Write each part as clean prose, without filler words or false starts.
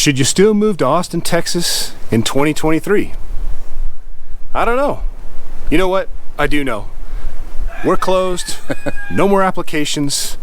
Should you still move to Austin, Texas in 2023? I don't know. You know what? I do know. We're closed. No more applications.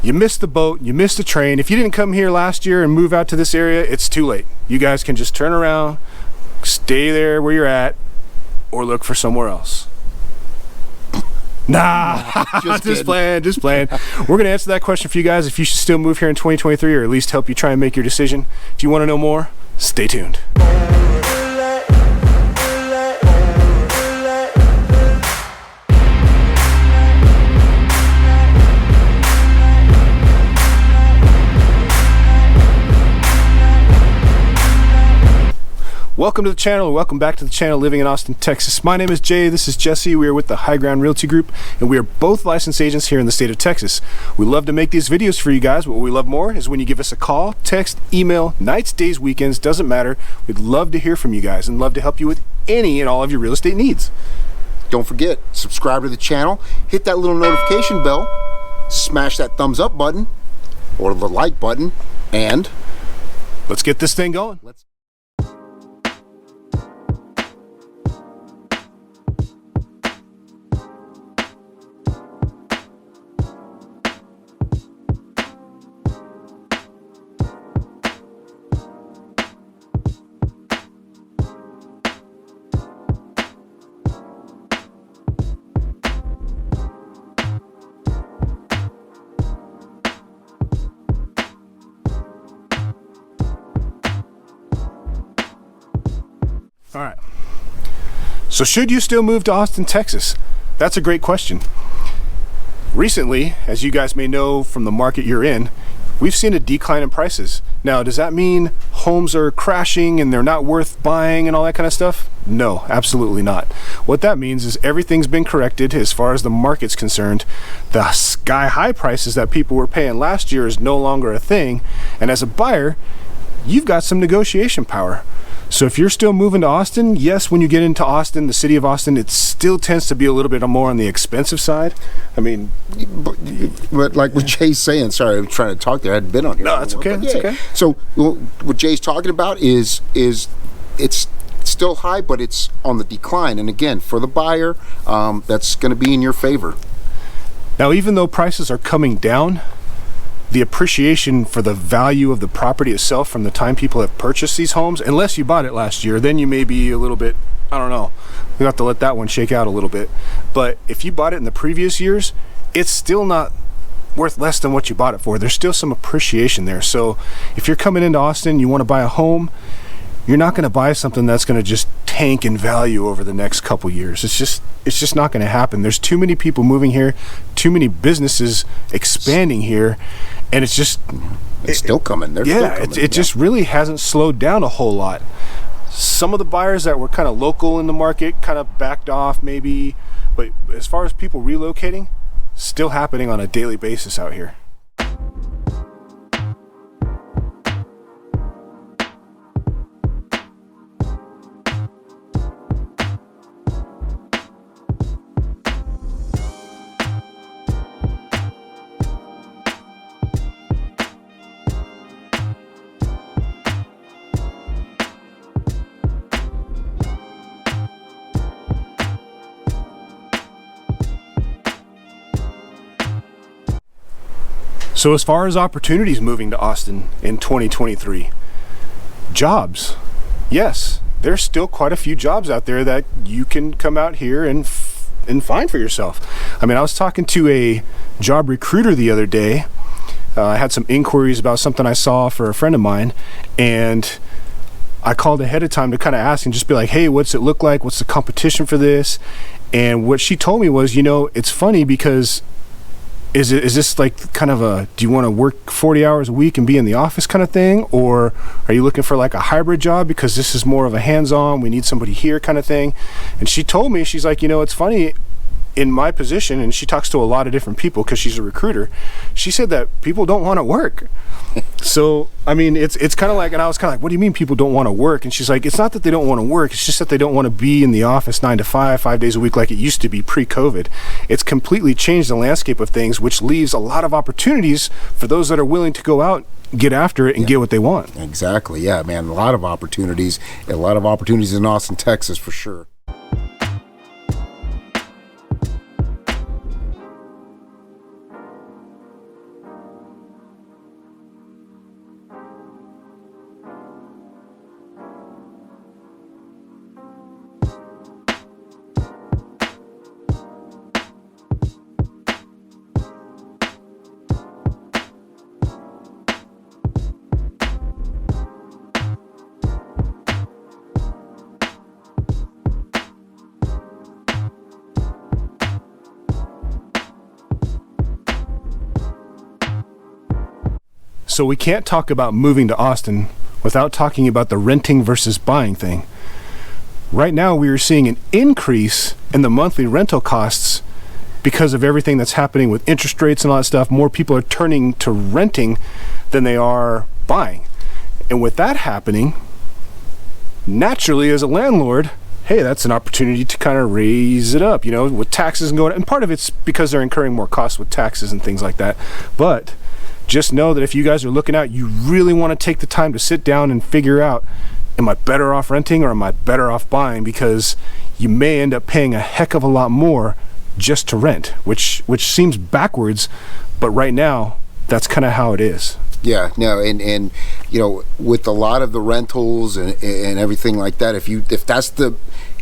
You missed the boat. You missed the train. If you didn't come here last year and move out to this area, it's too late. You guys can just turn around, stay there where you're at, or look for somewhere else. Nah, just playing. We're going to answer that question for you guys if you should still move here in 2023, or at least help you try and make your decision. If you want to know more, stay tuned. Welcome to the channel, or welcome back to the channel, Living in Austin, Texas. My name is Jay, this is Jesse. We are with the High Ground Realty Group, and we are both licensed agents here in the state of Texas. We love to make these videos for you guys, but what we love more is when you give us a call, text, email, nights, days, weekends, doesn't matter. We'd love to hear from you guys and love to help you with any and all of your real estate needs. Don't forget, subscribe to the channel, hit that little notification bell, smash that thumbs up button, or the like button, and let's get this thing going. All right, so should you still move to Austin, Texas? That's a great question. Recently, as you guys may know from the market you're in, we've seen a decline in prices. Now, does that mean homes are crashing and they're not worth buying and all that kind of stuff? No, absolutely not. What that means is everything's been corrected as far as the market's concerned. The sky-high prices that people were paying last year is no longer a thing, and as a buyer, you've got some negotiation power. So if you're still moving to Austin, yes, when you get into Austin, the city of Austin, it still tends to be a little bit more on the expensive side. I mean, but like what Jay's saying, sorry, I'm trying to talk there. I hadn't been on here. No, that's okay. That's okay. So what Jay's talking about is it's still high, but it's on the decline. And again, for the buyer, that's going to be in your favor. Now, even though prices are coming down, the appreciation for the value of the property itself from the time people have purchased these homes, unless you bought it last year, then you may be a little bit, I don't know, we have to let that one shake out a little bit. But if you bought it in the previous years, it's still not worth less than what you bought it for. There's still some appreciation there. So if you're coming into Austin, you want to buy a home, you're not going to buy something that's going to just tank in value over the next couple years. It's just not going to happen. There's too many people moving here, too many businesses expanding here, and it's still coming. They're still coming. It just really hasn't slowed down a whole lot. Some of the buyers that were kind of local in the market kind of backed off maybe, but as far as people relocating, still happening on a daily basis out here. So as far as opportunities moving to Austin in 2023, jobs, yes, there's still quite a few jobs out there that you can come out here and find for yourself. I mean, I was talking to a job recruiter the other day. I had some inquiries about something I saw for a friend of mine, and I called ahead of time to kind of ask and just be like, hey, what's it look like? What's the competition for this? And what she told me was, you know, it's funny because is this like kind of a, do you want to work 40 hours a week and be in the office kind of thing? Or are you looking for like a hybrid job because this is more of a hands-on, we need somebody here kind of thing? And she told me, she's like, you know, it's funny, in my position, and she talks to a lot of different people because she's a recruiter, she said that people don't want to work. So, I mean, it's kind of like, and I was kind of like, what do you mean people don't want to work? And she's like, it's not that they don't want to work, it's just that they don't want to be in the office 9 to 5, 5 days a week like it used to be pre-COVID. It's completely changed the landscape of things, which leaves a lot of opportunities for those that are willing to go out, get after it, and get what they want. Exactly. Yeah, man, a lot of opportunities in Austin, Texas, for sure. So we can't talk about moving to Austin without talking about the renting versus buying thing. Right now we are seeing an increase in the monthly rental costs because of everything that's happening with interest rates and all that stuff. More people are turning to renting than they are buying. And with that happening, naturally as a landlord, hey, that's an opportunity to kind of raise it up, you know, with taxes and going, and part of it's because they're incurring more costs with taxes and things like that. But just know that if you guys are looking out, you really want to take the time to sit down and figure out, am I better off renting or am I better off buying? Because you may end up paying a heck of a lot more just to rent, which seems backwards, but right now that's kind of how it is. Yeah, no, and you know, with a lot of the rentals and everything like that, if that's the,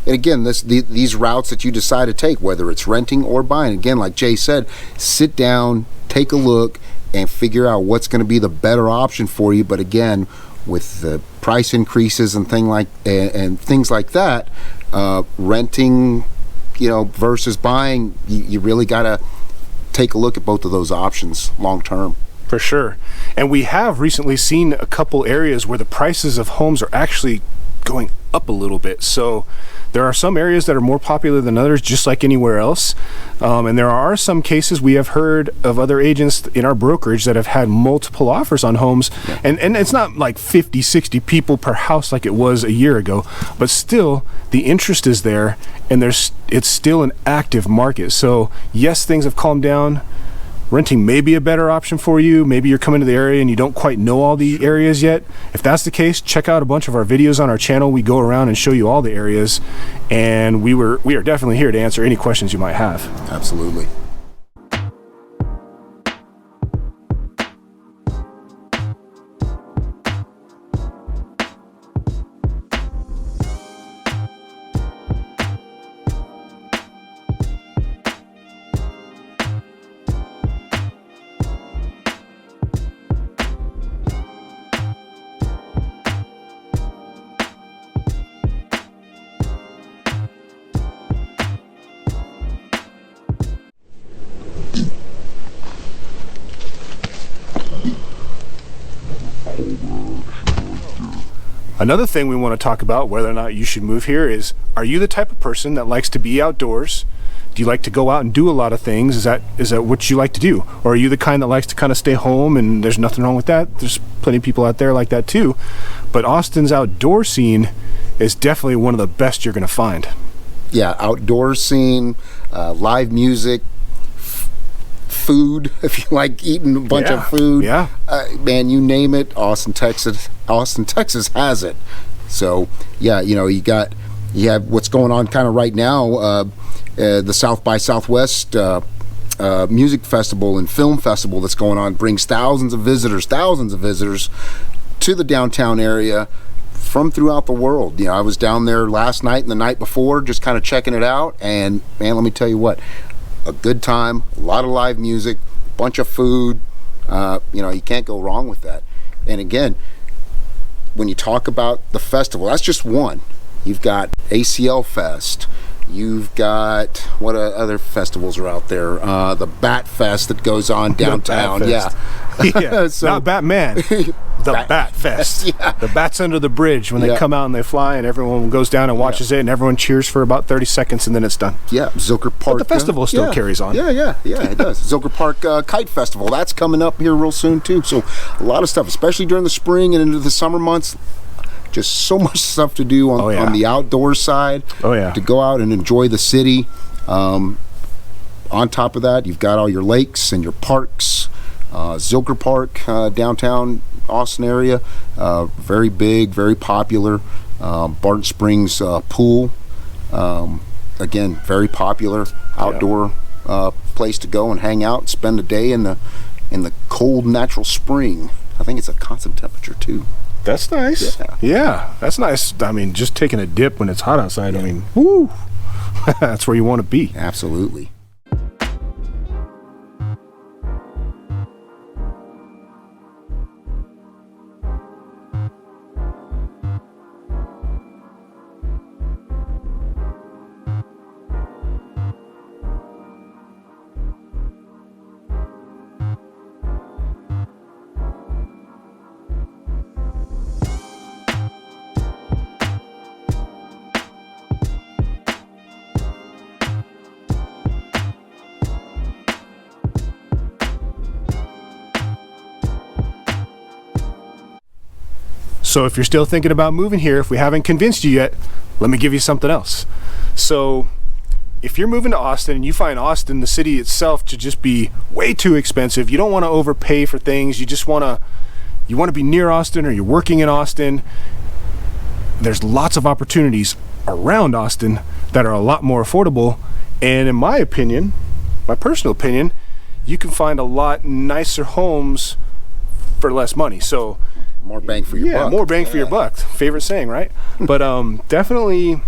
and again, these routes that you decide to take, whether it's renting or buying, again, like Jay said, sit down, take a look, and figure out what's going to be the better option for you. But again, with the price increases and things like that, renting, you know, versus buying, you really got to take a look at both of those options long term. For sure. And we have recently seen a couple areas where the prices of homes are actually going up a little bit. So there are some areas that are more popular than others, just like anywhere else. And there are some cases we have heard of other agents in our brokerage that have had multiple offers on homes. Yeah. And it's not like 50, 60 people per house like it was a year ago, but still the interest is there, and it's still an active market. So yes, things have calmed down. Renting may be a better option for you. Maybe you're coming to the area and you don't quite know all the areas yet. If that's the case, check out a bunch of our videos on our channel. We go around and show you all the areas, and we are definitely here to answer any questions you might have. Absolutely. Another thing we want to talk about, whether or not you should move here, is, are you the type of person that likes to be outdoors? Do you like to go out and do a lot of things? Is that what you like to do? Or are you the kind that likes to kind of stay home, and there's nothing wrong with that? There's plenty of people out there like that too. But Austin's outdoor scene is definitely one of the best you're going to find. Yeah, outdoor scene, live music, food, if you like eating a bunch of food. Yeah. Man, you name it, Austin, Texas has it. So, yeah, you know, you have what's going on kind of right now, the South by Southwest music festival and film festival that's going on brings thousands of visitors to the downtown area from throughout the world. You know, I was down there last night and the night before just kind of checking it out, and man, let me tell you what, a good time, a lot of live music, a bunch of food. You know, you can't go wrong with that. And again, when you talk about the festival, that's just one. You've got ACL Fest. You've got, what other festivals are out there? The Bat Fest that goes on downtown. Yeah. Yeah. So, not Batman. the Bat Fest. Yeah. The bats under the bridge when they come out and they fly, and everyone goes down and watches it, and everyone cheers for about 30 seconds, and then it's done. Yeah, Zilker Park. But the festival still carries on. Yeah, it does. Zilker Park Kite Festival. That's coming up here real soon, too. So a lot of stuff, especially during the spring and into the summer months. Just so much stuff to do on the outdoor side. Oh, yeah. To go out and enjoy the city. On top of that, you've got all your lakes and your parks. Zilker Park, downtown Austin area, very big, very popular. Barton Springs pool, again, very popular outdoor place to go and hang out and spend a day in the cold natural spring. I think it's a constant temperature too. That's nice. Yeah, that's nice. I mean, just taking a dip when it's hot outside. I mean, woo, that's where you want to be. Absolutely. So if you're still thinking about moving here, if we haven't convinced you yet, let me give you something else. So if you're moving to Austin and you find Austin, the city itself, to just be way too expensive, you don't want to overpay for things, you just want to be near Austin, or you're working in Austin, there's lots of opportunities around Austin that are a lot more affordable. And in my opinion, my personal opinion, you can find a lot nicer homes for less money. So more bang for your buck. Yeah, more bang for your buck. Favorite saying, right? But definitely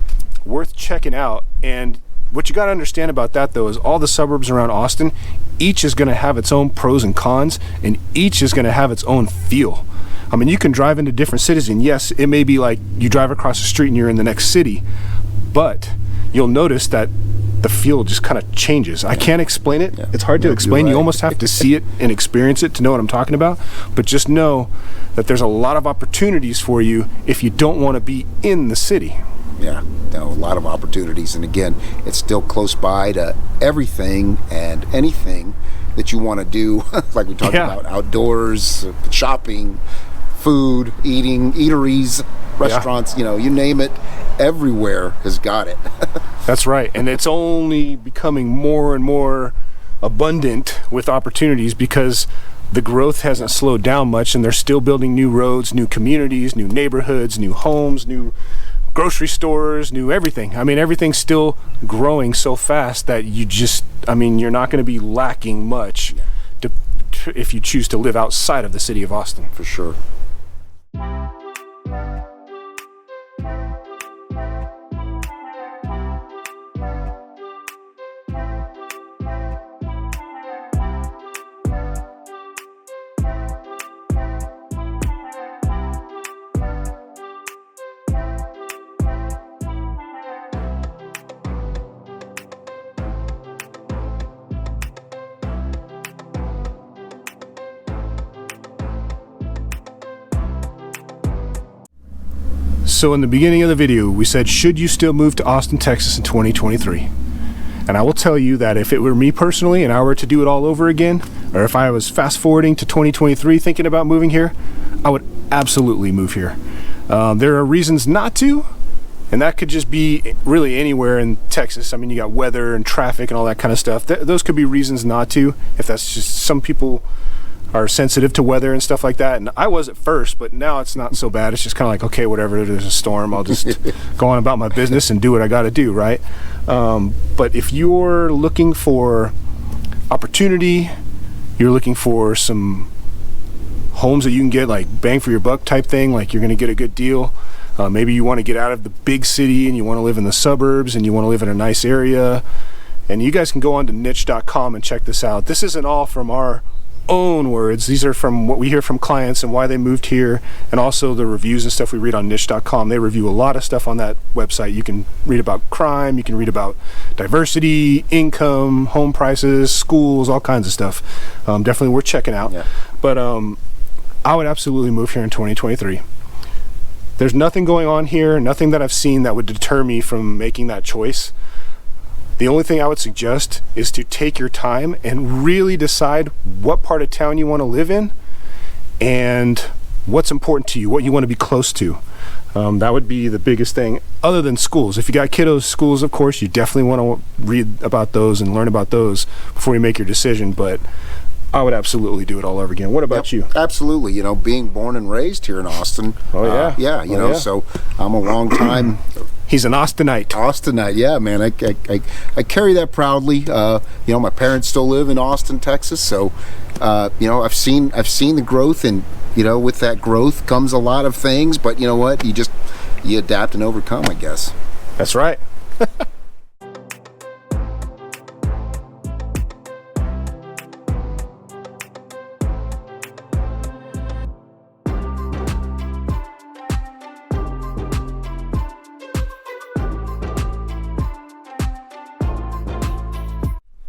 worth checking out. And what you got to understand about that, though, is all the suburbs around Austin, each is going to have its own pros and cons, and each is going to have its own feel. I mean, you can drive into different cities, and yes, it may be like you drive across the street and you're in the next city, but you'll notice that the feel just kind of changes. I can't explain it. It's hard to explain. You almost have to see it and experience it to know what I'm talking about. But just know that there's a lot of opportunities for you if you don't want to be in the city. Yeah, a lot of opportunities. And again, it's still close by to everything and anything that you want to do, like we talked about, outdoors, shopping, food, eating, eateries, restaurants, you name it, everywhere has got it. That's right. And it's only becoming more and more abundant with opportunities because the growth hasn't slowed down much, and they're still building new roads, new communities, new neighborhoods, new homes, new grocery stores, new everything. I mean, everything's still growing so fast that you're not going to be lacking much if you choose to live outside of the city of Austin. For sure. So in the beginning of the video, we said, should you still move to Austin, Texas in 2023? And I will tell you that if it were me personally and I were to do it all over again, or if I was fast forwarding to 2023 thinking about moving here, I would absolutely move here. There are reasons not to, and that could just be really anywhere in Texas. I mean, you got weather and traffic and all that kind of stuff. Those could be reasons not to, if that's just some people are sensitive to weather and stuff like that. And I was at first, but now it's not so bad. It's just kind of like, okay, whatever, there's a storm, I'll just go on about my business and do what I got to do, right? But if you're looking for opportunity, you're looking for some homes that you can get like bang for your buck type thing, like you're going to get a good deal. Maybe you want to get out of the big city and you want to live in the suburbs and you want to live in a nice area. And you guys can go on to niche.com and check this out. This isn't all from our own words. These are from what we hear from clients and why they moved here, and also the reviews and stuff we read on niche.com. They review a lot of stuff on that website. You can read about crime, you can read about diversity, income, home prices, schools, all kinds of stuff. Definitely worth checking out. But I would absolutely move here in 2023. There's nothing going on here, nothing that I've seen that would deter me from making that choice. The only thing I would suggest is to take your time and really decide what part of town you want to live in and what's important to you, what you want to be close to. That would be the biggest thing, other than schools. If you got kiddos, schools, of course, you definitely want to read about those and learn about those before you make your decision, but I would absolutely do it all over again. What about you? Absolutely. You know, being born and raised here in Austin. Oh, yeah. Yeah, you know, so I'm a long time He's an Austinite. Austinite, yeah, man. I carry that proudly. You know, my parents still live in Austin, Texas, so you know, I've seen the growth, and you know, with that growth comes a lot of things. But you know what? You adapt and overcome, I guess. That's right.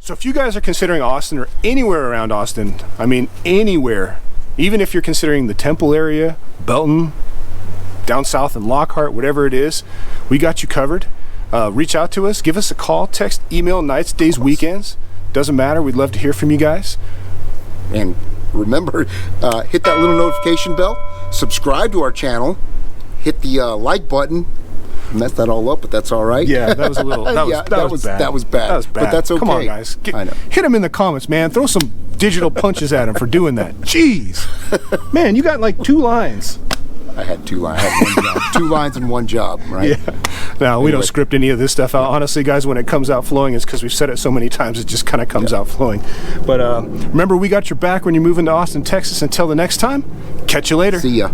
So if you guys are considering Austin or anywhere around Austin, I mean anywhere, even if you're considering the Temple area, Belton, down south in Lockhart, whatever it is, we got you covered. Reach out to us, give us a call, text, email, nights, days, weekends. Doesn't matter. We'd love to hear from you guys. And remember, hit that little notification bell, subscribe to our channel, hit the like button. Messed that all up, but that's all right. Yeah, that was a little. That was bad. That was bad. That was bad. But that's okay. Come on, guys. I know. Hit him in the comments, man. Throw some digital punches at him for doing that. Jeez, man, you got like 2 lines. I had 2 lines. I had 1 job. 2 lines and 1 job, right? Yeah. No, we don't script any of this stuff out. Honestly, guys, when it comes out flowing, it's because we've said it so many times, it just kind of comes out flowing. But remember, we got your back when you're moving to Austin, Texas. Until the next time, catch you later. See ya.